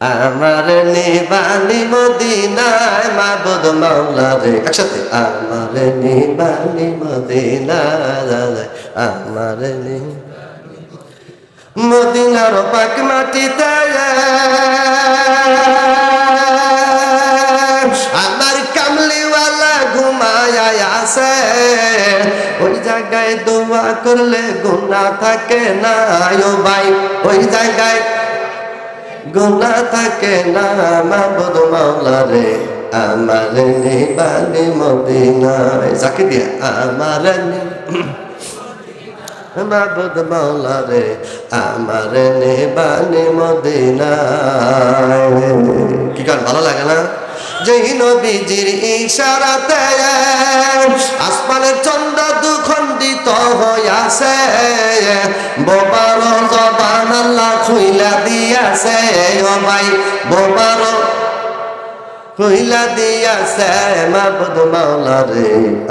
আমার নিবানি মদিনায় মাবুদ মাওলা রে, একসাথে আমার নিবানি মদিনায়, আমার মদিনার পাক মাটিতে আমার কামলিওয়ালা ঘুমায় আছে, ওই জায়গায় দোয়া করলে গুনাহ থাকে না ও ভাই, ওই জায়গায় গুনাহ থাকে না। মাবুদ মাওলা রে আমার নিবানি মদিনায়, যাকে দিয়ে আমার মাবুদ মাওলা রে আমার নিবানি মদিনায়। কি গান ভালো লাগে না? যেই নবীজির ইশারাতে আসমানের চন্দ্র দুখণ্ডিত হইয়াছে, বোবার জবান আল্লাহ খুইলা দিয়াছে ও ভাই, বোবার খুইলা দিয়াছে। মাবুদ মাওলা রে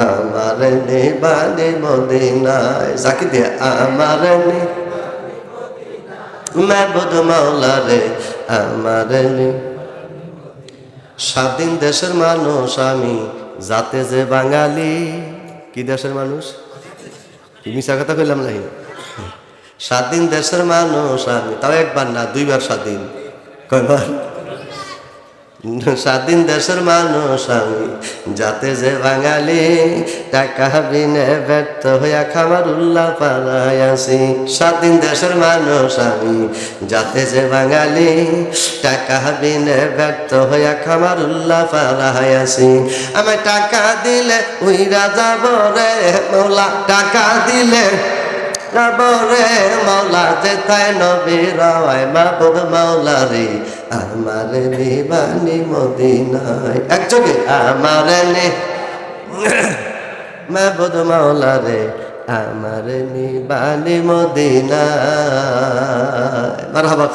আমার নিবানি মদিনায়, যাকে দিয়ে আমার মাবুদ মাওলা রে আমার স্বাধীন দেশের মানুষ আমি, যাতে যে বাঙালি। কি দেশের মানুষ? মিশা কথা কইলাম নাই? স্বাধীন দেশের মানুষ আমি, তাও একবার না দুইবার স্বাধীন, কয়বার? স্বাধীন দেশের মানুষ আমি, যাতে যে বাঙালি টাকা বিনে ব্যর্থ হইয়া খামার উল্লাহ পাড়ায় আছি। স্বাধীন দেশের মানুষ আমি, যাতে যে বাঙালি টাকা বিনে ব্যর্থ হইয়া খামার উল্লাহ পাড়ায় আছি। আমি টাকা দিলে উইরা যাব রে মৌলা, টাকা দিলে যাব রে মৌলা, যেথায় নবীর মাবুদ মাওলা রে আমার নিবানি মদিনায়, একযোগে আমার মাবুদ মাওলা রে আমার নিবানি মদিনায়। মারহাবা।